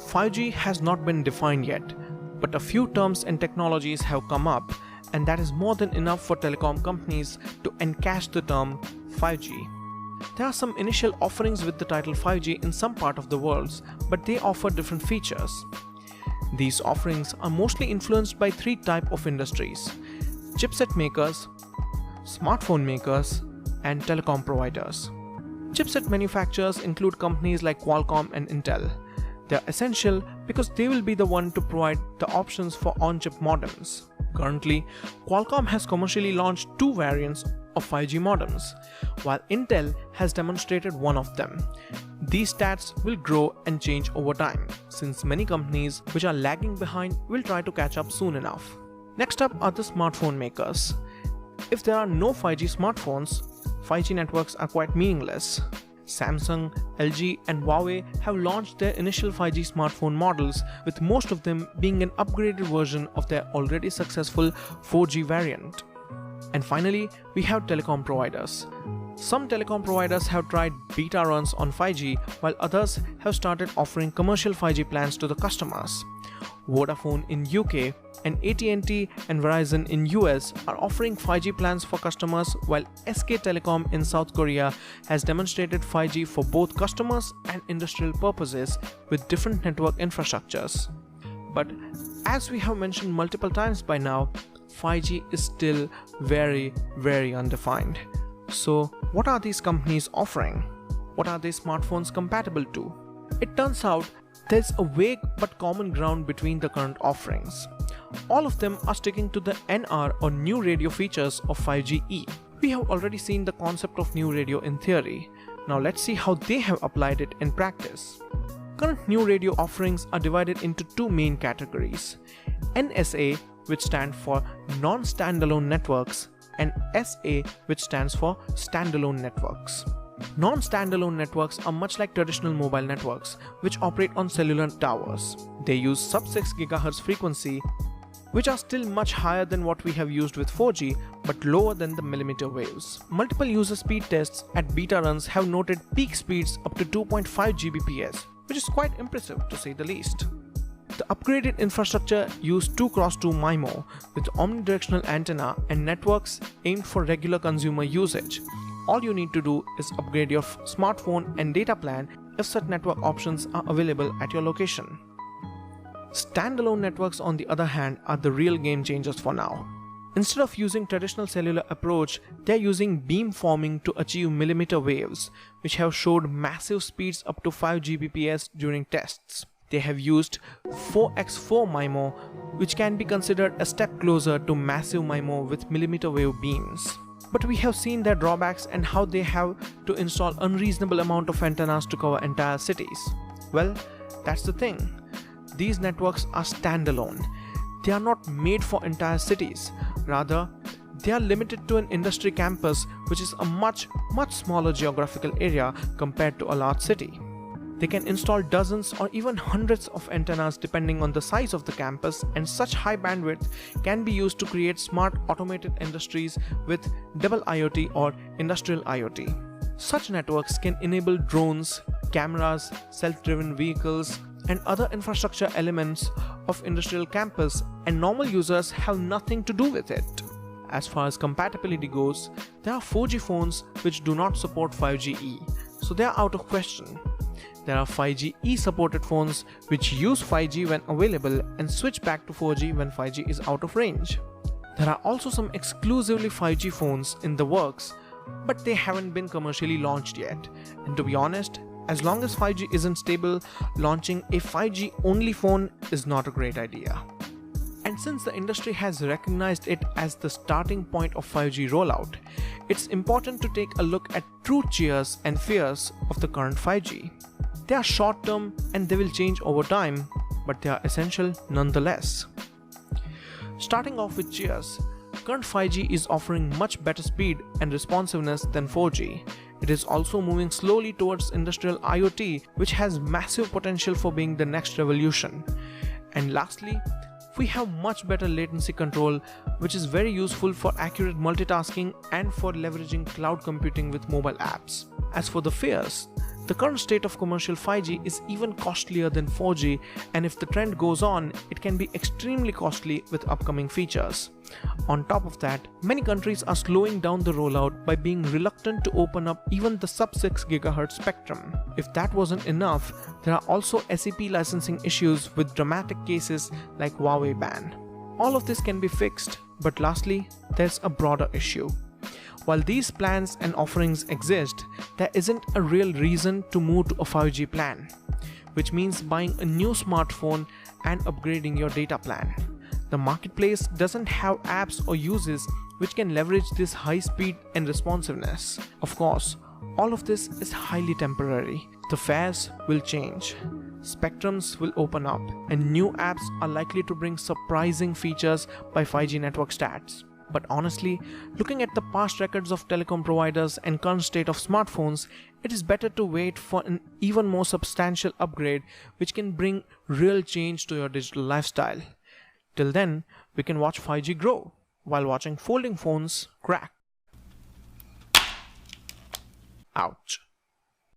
5G has not been defined yet, but a few terms and technologies have come up, and that is more than enough for telecom companies to encash the term 5G. There are some initial offerings with the title 5G in some part of the world, but they offer different features. These offerings are mostly influenced by three types of industries: chipset makers, smartphone makers, and telecom providers. Chipset manufacturers include companies like Qualcomm and Intel. They are essential because they will be the one to provide the options for on-chip modems. Currently, Qualcomm has commercially launched two variants of 5G modems, while Intel has demonstrated one of them. These stats will grow and change over time, since many companies which are lagging behind will try to catch up soon enough. Next up are the smartphone makers. If there are no 5G smartphones, 5G networks are quite meaningless. Samsung, LG, and Huawei have launched their initial 5G smartphone models, with most of them being an upgraded version of their already successful 4G variant. And finally, we have telecom providers. Some telecom providers have tried beta runs on 5G, while others have started offering commercial 5G plans to the customers. Vodafone in UK and AT&T and Verizon in US are offering 5G plans for customers, while SK Telecom in South Korea has demonstrated 5G for both customers and industrial purposes with different network infrastructures. But as we have mentioned multiple times by now, 5G is still very undefined. So what are these companies offering? What are these smartphones compatible to? It turns out there's a vague but common ground between the current offerings. All of them are sticking to the NR or new radio features of 5GE. We have already seen the concept of new radio in theory. Now let's see how they have applied it in practice. Current new radio offerings are divided into two main categories: NSA, which stands for non-standalone networks, and SA, which stands for standalone networks. Non-standalone networks are much like traditional mobile networks, which operate on cellular towers. They use sub-6 GHz frequency, which are still much higher than what we have used with 4G, but lower than the millimeter waves. Multiple user speed tests at beta runs have noted peak speeds up to 2.5 Gbps, which is quite impressive to say the least. The upgraded infrastructure used 2x2 MIMO with omnidirectional antenna and networks aimed for regular consumer usage. All you need to do is upgrade your smartphone and data plan if such network options are available at your location. Standalone networks, on the other hand, are the real game changers for now. Instead of using traditional cellular approach, they are using beamforming to achieve millimeter waves, which have showed massive speeds up to 5 Gbps during tests. They have used 4x4 MIMO, which can be considered a step closer to massive MIMO with millimeter wave beams. But we have seen their drawbacks and how they have to install unreasonable amount of antennas to cover entire cities. Well, that's the thing. These networks are standalone. They are not made for entire cities. Rather, they are limited to an industry campus, which is a much smaller geographical area compared to a large city. They can install dozens or even hundreds of antennas depending on the size of the campus, and such high bandwidth can be used to create smart automated industries with double IoT or industrial IoT. Such networks can enable drones, cameras, self-driven vehicles, and other infrastructure elements of industrial campus, and normal users have nothing to do with it. As far as compatibility goes, there are 4G phones which do not support 5GE, so they are out of question. There are 5GE supported phones which use 5G when available and switch back to 4G when 5G is out of range. There are also some exclusively 5G phones in the works, but they haven't been commercially launched yet. And to be honest, as long as 5G isn't stable, launching a 5G only phone is not a great idea. And since the industry has recognized it as the starting point of 5G rollout, it's important to take a look at true cheers and fears of the current 5G. They are short-term and they will change over time, but they are essential nonetheless. Starting off with cheers, current 5G is offering much better speed and responsiveness than 4G. It is also moving slowly towards industrial IoT, which has massive potential for being the next revolution. And lastly, we have much better latency control, which is very useful for accurate multitasking and for leveraging cloud computing with mobile apps. As for the fears, The current state of commercial 5G is even costlier than 4G, and if the trend goes on, it can be extremely costly with upcoming features. On top of that, many countries are slowing down the rollout by being reluctant to open up even the sub-6 GHz spectrum. If that wasn't enough, there are also SEP licensing issues with dramatic cases like Huawei ban. All of this can be fixed, but lastly, there's a broader issue. While these plans and offerings exist, there isn't a real reason to move to a 5G plan, which means buying a new smartphone and upgrading your data plan. The marketplace doesn't have apps or uses which can leverage this high speed and responsiveness. Of course, all of this is highly temporary. The fares will change, spectrums will open up, and new apps are likely to bring surprising features by 5G network stats. But honestly, looking at the past records of telecom providers and current state of smartphones, it is better to wait for an even more substantial upgrade which can bring real change to your digital lifestyle. Till then, we can watch 5G grow while watching folding phones crack. Ouch.